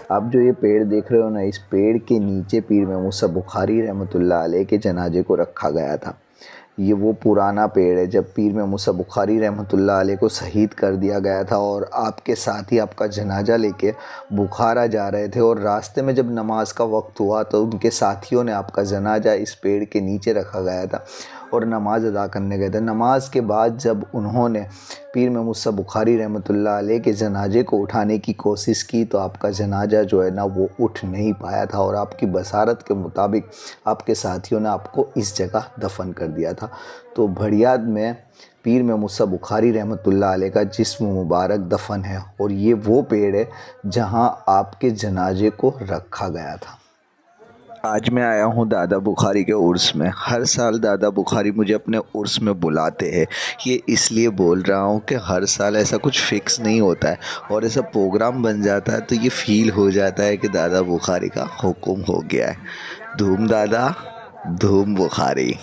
आप जो ये पेड़ देख रहे हो ना, इस पेड़ के नीचे पीर में मूसा बुखारी रहमतुल्लाह अलैह के जनाजे को रखा गया था। ये वो पुराना पेड़ है जब पीर में मूसा बुखारी रहमतुल्लाह अलैह को शहीद कर दिया गया था और आपके साथ ही आपका जनाजा लेके बुखारा जा रहे थे और रास्ते में जब नमाज का वक्त हुआ तो उनके साथियों ने आपका जनाजा इस पेड़ के नीचे रखा गया था और नमाज़ अदा करने गए थे। नमाज के बाद जब उन्होंने पीर में मूसा बुखारी रहमतुल्लाह अलैह के जनाजे को उठाने की कोशिश की तो आपका जनाजा जो है ना वो उठ नहीं पाया था और आपकी बसारत के मुताबिक आपके साथियों ने आपको इस जगह दफन कर दिया था। तो भड़ियाद में पीर में मूसा बुखारी रहमतुल्लाह अलैह का जिस्म मुबारक दफन है और ये वो पेड़ है जहाँ आपके जनाजे को रखा गया था। आज मैं आया हूँ दादा बुखारी के उर्स में। हर साल दादा बुखारी मुझे अपने उर्स में बुलाते हैं। ये इसलिए बोल रहा हूँ कि हर साल ऐसा कुछ फ़िक्स नहीं होता है और ऐसा प्रोग्राम बन जाता है तो ये फ़ील हो जाता है कि दादा बुखारी का हुक्म हो गया है। धूम दादा धूम बुखारी।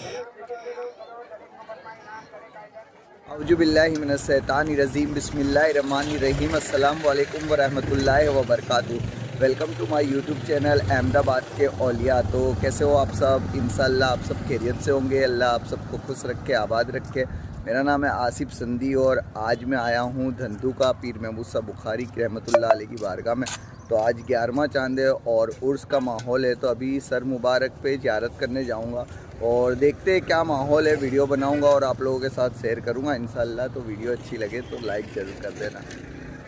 औजुबिल्लाहि मिनश्शैतानिर्रजीम बिस्मिल्लाहिर्रहमानिर्रहीम। अस्सलाम वालेकुम वरहमतुल्लाहि वबरकातुहू। Welcome to my YouTube channel Ahmedabad के औलिया। तो कैसे हो आप सब? इंशाअल्लाह आप सब खैरियत से होंगे। अल्लाह आप सबको खुश रखे, आबाद रखे। मेरा नाम है आसिफ संधी और आज मैं आया हूँ धंधुका पीर में मूसा बुखारी रहमतुल्लाह अलैह की बारगाह में। तो आज 11वां चांद है और उर्स का माहौल है। तो अभी सर मुबारक पे ज़ियारत करने जाऊँगा और देखते हैं क्या माहौल है। वीडियो बनाऊँगा और आप लोगों के साथ शेयर करूँगा इंशाअल्लाह। तो वीडियो अच्छी लगे तो लाइक ज़रूर कर देना।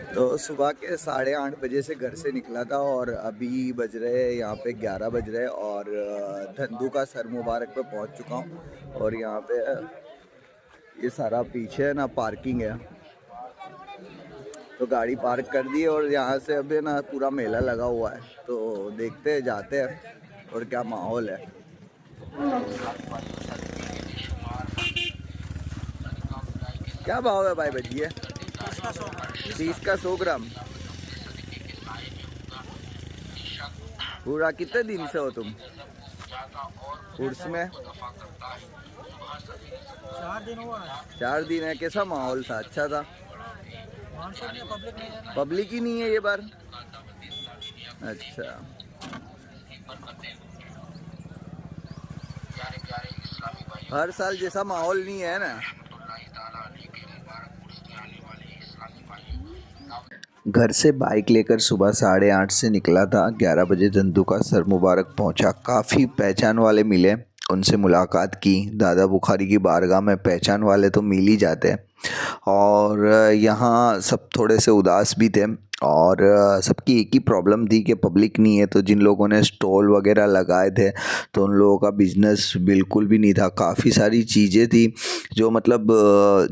तो सुबह के 8:30 बजे से घर से निकला था और अभी बज रहे हैं यहाँ पे 11 बज रहे और धंधुका सर मुबारक पे पहुँच चुका हूँ। और यहाँ पे ये सारा पीछे है ना पार्किंग है, तो गाड़ी पार्क कर दी है और यहाँ से अभी ना पूरा मेला लगा हुआ है। तो देखते हैं, जाते हैं और क्या माहौल है। क्या भाव है भाई भजिए? 30 का 100 ग्राम। पूरा कितने दिन से हो तुम उर्स में? 4 दिन हुआ। 4 दिन है। कैसा माहौल था? अच्छा था? पब्लिक ही नहीं है ये बार? अच्छा। हर साल जैसा माहौल नहीं है ना। घर से बाइक लेकर सुबह 8:30 से निकला था। 11 बजे धंधुका सर मुबारक पहुंचा। काफ़ी पहचान वाले मिले, उनसे मुलाकात की। दादा बुखारी की बारगाह में पहचान वाले तो मिल ही जाते हैं और यहाँ सब थोड़े से उदास भी थे और सबकी एक ही प्रॉब्लम थी कि पब्लिक नहीं है। तो जिन लोगों ने स्टॉल वगैरह लगाए थे तो उन लोगों का बिजनेस बिल्कुल भी नहीं था। काफ़ी सारी चीज़ें थी जो मतलब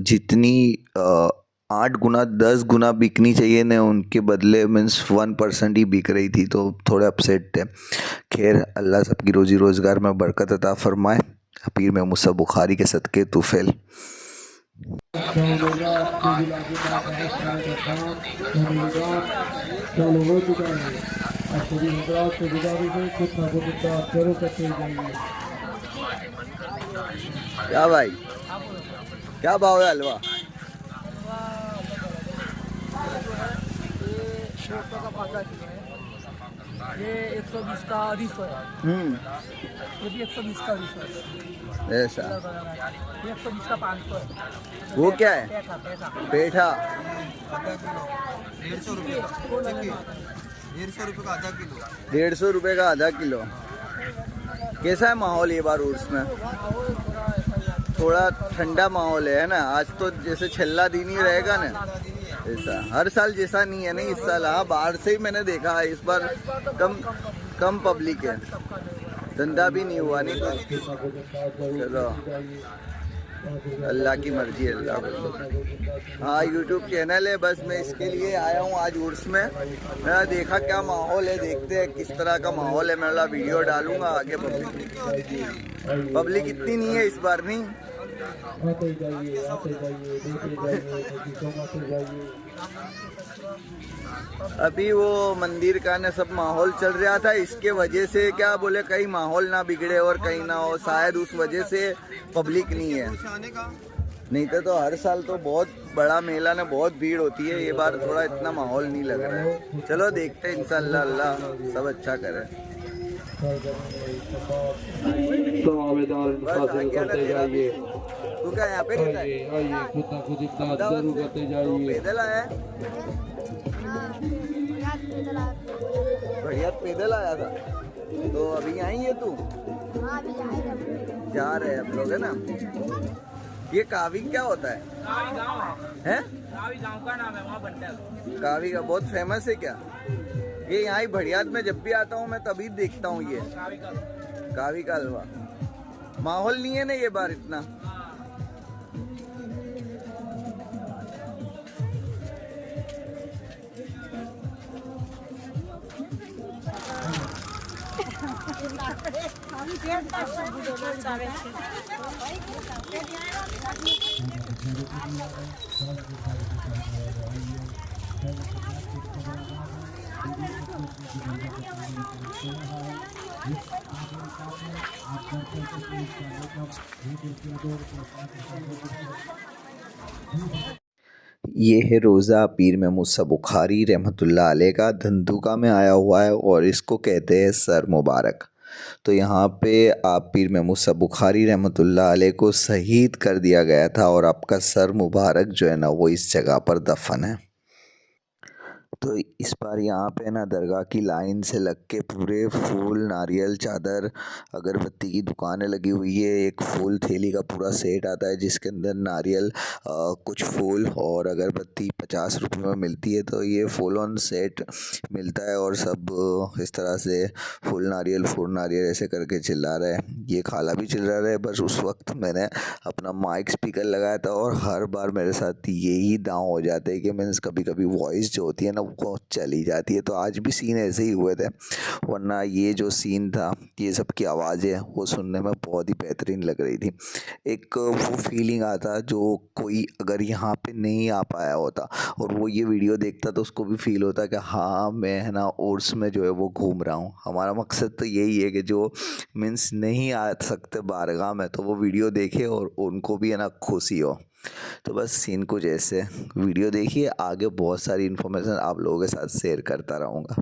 जितनी 8 गुना 10 गुना बिकनी चाहिए ने उनके बदले मीन्स 1% ही बिक रही थी। तो थोड़े अपसेट थे। खैर अल्लाह सबकी रोज़ी रोज़गार में बरकत अता फरमाए। पीर में मूसा बुखारी के सदक़े तुफैल। क्या भाई, क्या भाव है हलवा? 100 का 5 किलो है। ये 120 का 200 है। ये भी 120 का 200 है। ऐसा? ये 120 का 500 है। वो क्या है? पेठा। 150 रुपये का 150 रुपये का आधा किलो। 150 रुपये का आधा किलो। कैसा है माहौल ये बार उर्स में? थोड़ा ठंडा माहौल है ना। आज तो जैसे छल्ला दिन ही रहेगा ना ऐसा। हर साल जैसा नहीं है नहीं इस साल। हाँ बाहर से ही मैंने देखा है इस बार कम पब्लिक है, धंधा भी नहीं हुआ। नहीं चलो अल्लाह की मर्जी, अल्लाह। हाँ यूट्यूब चैनल है, बस मैं इसके लिए आया हूँ आज उर्स में। मैंने देखा क्या माहौल है, देखते हैं किस तरह का माहौल है। मैं वीडियो डालूंगा आगे। पब्लिक इतनी नहीं है इस बार। नहीं अभी वो मंदिर का ना सब माहौल चल रहा था, इसके वजह से क्या बोले कहीं माहौल ना बिगड़े और कहीं ना हो, शायद उस वजह से पब्लिक नहीं है। नहीं तो हर साल तो बहुत बड़ा मेला ने बहुत भीड़ होती है, ये बार थोड़ा इतना माहौल नहीं लग रहा है। चलो देखते हैं, इंशाल्लाह अल्लाह सब अच्छा करे। बस आ गया ना तेरा भी। तू क्या यहाँ पे रहता है? तो पैदल आया है? बढ़िया पैदल आया था। तो अभी आई है तू? जा रहे हैं हम लोग, है ना। ये कावी क्या होता है? कावी गांव हैं? कावी गांव का नाम है, वहाँ बनता है। कावी का बहुत फेमस है क्या? ये यहाँ ही भड़ियात में जब भी आता हूँ मैं तभी देखता हूँ ये कावी का कावी का हलवा। माहौल नहीं है ना ये बार इतना। ये है रोज़ा पीर में मूसा बुखारी रहमतुल्लाह अलैह का, धंधुका में आया हुआ है और इसको कहते हैं सर मुबारक। तो यहाँ पे आप पीर में मूसा बुखारी रहमतुल्लाह अलैह को शहीद कर दिया गया था और आपका सर मुबारक जो है ना वो इस जगह पर दफन है। तो इस बार यहाँ पे ना दरगाह की लाइन से लग के पूरे फूल, नारियल, चादर, अगरबत्ती की दुकानें लगी हुई है। एक फूल थैली का पूरा सेट आता है जिसके अंदर नारियल, कुछ फूल और अगरबत्ती 50 रुपये में मिलती है। तो ये फुल ऑन सेट मिलता है और सब इस तरह से फुल नारियल ऐसे करके चिल्ला रहे हैं। ये खाला भी चिल्ला रहे हैं। बस उस वक्त मैंने अपना माइक स्पीकर लगाया था और हर बार मेरे साथ यही दांव हो जाते हैं कि मीन्स कभी कभी वॉइस जो होती है ना वो चली जाती है। तो आज भी सीन ऐसे ही हुए थे, वरना ये जो सीन था, ये सब की आवाज़ें वो सुनने में बहुत ही बेहतरीन लग रही थी। एक वो फीलिंग आता जो कोई अगर यहाँ पे नहीं आ पाया होता और वो ये वीडियो देखता तो उसको भी फील होता कि हाँ मैं है ना उर्स में जो है वो घूम रहा हूँ। हमारा मकसद तो यही है कि जो मीन्स नहीं आ सकते बारगाह में तो वो वीडियो देखे और उनको भी है ना खुशी हो। तो बस सीन कुछ ऐसे। वीडियो देखिए, आगे बहुत सारी इन्फॉर्मेशन आप लोगों के साथ शेयर करता रहूँगा।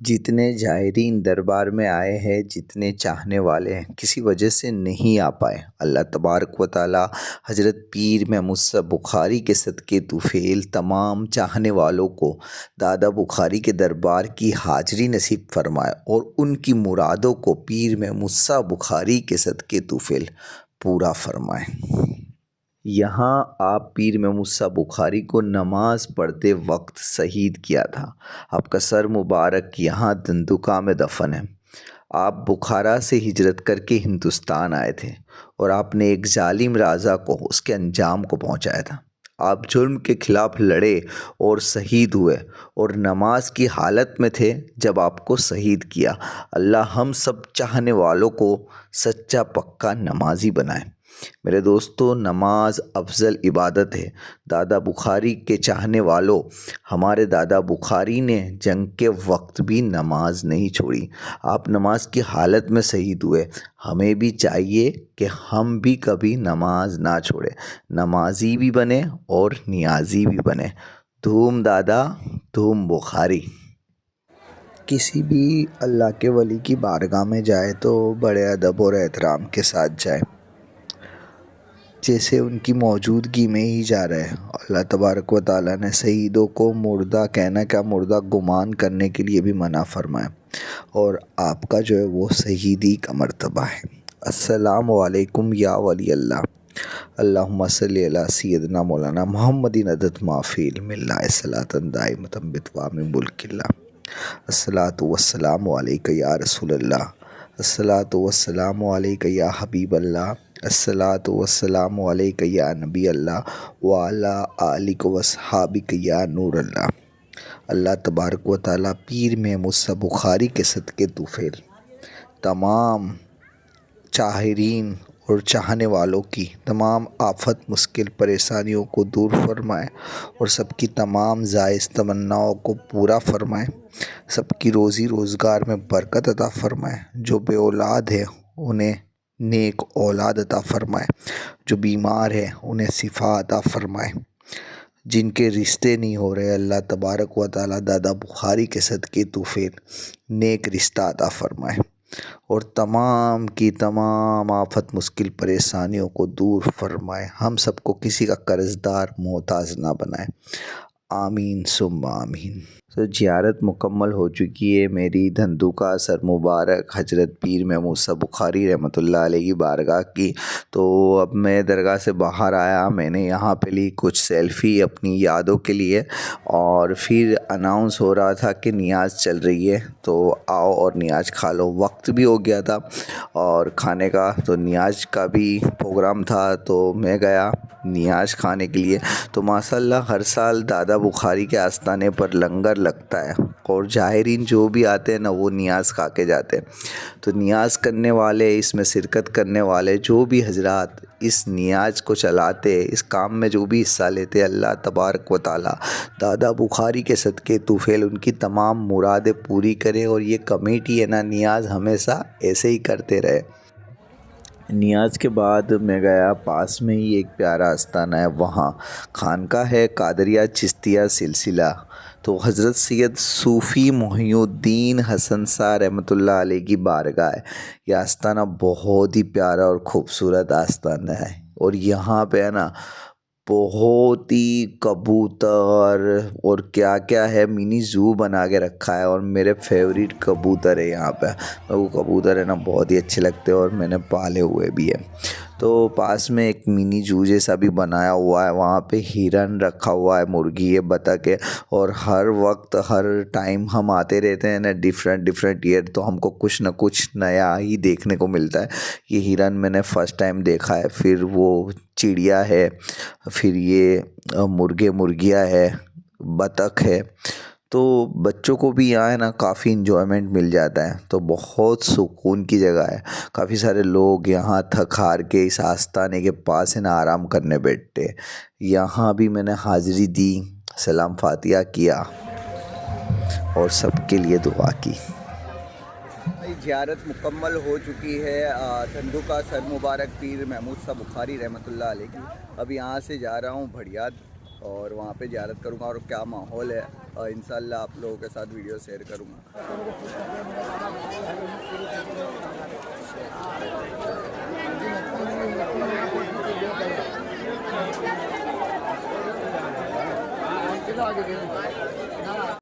जितने जायरीन दरबार में आए हैं, जितने चाहने वाले हैं, किसी वजह से नहीं आ पाए, अल्लाह तबारक व तआला हज़रत पीर में मूसा बुखारी के सदक़े तुफ़ैल तमाम चाहने वालों को दादा बुखारी के दरबार की हाज़री नसीब फरमाए और उनकी मुरादों को पीर में मूसा बुखारी के सदक़े तुफ़ैल पूरा फरमाए। यहाँ आप पीर में मूसा बुखारी को नमाज पढ़ते वक्त शहीद किया था। आपका सर मुबारक यहाँ धंधुका में दफन है। आप बुखारा से हिजरत करके हिंदुस्तान आए थे और आपने एक जालिम राजा को उसके अंजाम को पहुँचाया था। आप जुल्म के खिलाफ लड़े और शहीद हुए और नमाज की हालत में थे जब आपको शहीद किया। अल्लाह हम सब चाहने वालों को सच्चा पक्का नमाजी बनाए। मेरे दोस्तों, नमाज अफजल इबादत है। दादा बुखारी के चाहने वालों, हमारे दादा बुखारी ने जंग के वक्त भी नमाज नहीं छोड़ी। आप नमाज की हालत में शहीद हुए। हमें भी चाहिए कि हम भी कभी नमाज ना छोड़ें, नमाजी भी बने और नियाजी भी बने। धूम दादा धूम बुखारी। किसी भी अल्लाह के वली की बारगाह में जाए तो बड़े अदब और एहतराम के साथ जाए, जैसे उनकी मौजूदगी में ही जा रहे हैं। अल्लाह तबारक व तआला ने शहीदों को मुर्दा कहना क्या मुर्दा गुमान करने के लिए भी मना फरमाया और आपका जो है वो शहीदी का मर्तबा है। अस्सलामु अलैकुम या वली अल्लाह। अल्लाहुम्मा सल्ली अला सय्यदना मौलाना मुहम्मदिन अदद माफ़ील मिल्ला सलातन दाइमतन बितवामिन मुल्किल्लाह। अस्सलातु वस्सलामु अलैका या रसूलल्लाह। अस्सलातु वस्सलामु अलैका या हबीबल्लाह। अस्सलातु वस्सलामु अलैका या नबी अल्लाह व अला आलिका व अस्हाबिका या नूर अल्लाह। अल्लाह तबारक व तआला पीर में मूसा बुखारी के सदक़े तुफ़ैल तमाम चाहरीन और चाहने वालों की तमाम आफत मुश्किल परेशानियों को दूर फरमाए और सबकी तमाम जायज़ तमन्नाओं को पूरा फरमाए। सबकी रोज़ी रोज़गार में बरकत अता फरमाए। जो बे औलाद है उन्हें नेक औलाद अता फ़रमाए। जो बीमार है उन्हें शिफा अता फ़रमाए। जिनके रिश्ते नहीं हो रहे अल्लाह तबारक व तआला दादा बुखारी के सदक़े तुफ़ैल नेक रिश्ता अता फ़रमाए और तमाम की तमाम आफ़त मुश्किल परेशानियों को दूर फ़रमाए। हम सबको किसी का कर्ज़दार मोहताज ना बनाए। आमीन सुम्मा आमीन। तो ज़ियारत मुकम्मल हो चुकी है मेरी धंधुका सर मुबारक हज़रत पीर महमूद मूसा बुखारी रहमतुल्लाह अलैह की बारगाह की। तो अब मैं दरगाह से बाहर आया, मैंने यहाँ पे ली कुछ सेल्फ़ी अपनी यादों के लिए और फिर अनाउंस हो रहा था कि नियाज़ चल रही है तो आओ और नियाज़ खा लो। वक्त भी हो गया था और खाने का, तो नियाज़ का भी प्रोग्राम था तो मैं गया नियाज़ खाने के लिए। तो माशाअल्लाह हर साल दादा बुखारी के आस्ताने पर लंगर लगता है और ज़ाहिरीन जो भी आते हैं ना वो नियाज़ खा के जाते हैं। तो नियाज़ करने वाले, इसमें शिरकत करने वाले जो भी हजरात इस नियाज़ को चलाते, इस काम में जो भी हिस्सा लेते, अल्लाह तबारक व तआला दादा बुखारी के सदक़े तुफ़ैल उनकी तमाम मुरादें पूरी करे और ये कमेटी है ना नियाज़ हमेशा ऐसे ही करते रहे। नियाज़ के बाद मैं गया, पास में ही एक प्यारा आस्ताना है, वहाँ खानका है कादरिया चिश्तिया सिलसिला। तो हज़रत सैयद सूफ़ी मोहिउद्दीन हसन शाह रहमतुल्लाह अलैह की बारगाह है। यह आस्ताना बहुत ही प्यारा और ख़ूबसूरत आस्ताना है और यहाँ पे है ना बहुत ही कबूतर और क्या क्या है, मिनी ज़ू बना के रखा है और मेरे फेवरेट कबूतर है यहाँ पे। वो कबूतर है ना बहुत ही अच्छे लगते हैं और मैंने पाले हुए भी है। तो पास में एक मिनी ज़ू जैसा भी बनाया हुआ है, वहाँ पे हिरन रखा हुआ है, मुर्गी है, बतख है और हर वक्त हर टाइम हम आते रहते हैं ना डिफरेंट ईयर, तो हमको कुछ ना कुछ नया ही देखने को मिलता है। ये हिरन मैंने फ़र्स्ट टाइम देखा है, फिर वो चिड़िया है, फिर ये मुर्गे मुर्गियाँ है, बतख है। तो बच्चों को भी यहाँ है ना काफ़ी इन्जॉयमेंट मिल जाता है, तो बहुत सुकून की जगह है। काफ़ी सारे लोग यहाँ थक हार के इस आस्ताने के पास है ना आराम करने बैठते। यहाँ भी मैंने हाज़िरी दी, सलाम फातिहा किया और सबके लिए दुआ की। ज़ियारत मुकम्मल हो चुकी है धंधुका सर मुबारक पीर महमूद मूसा बुखारी रहमतुल्लाह अलैह की। अब यहाँ से जा रहा हूँ भड़ियात और वहाँ पे ज़ियारत करूँगा और क्या माहौल है इंशाअल्लाह आप लोगों के साथ वीडियो शेयर करूँगा।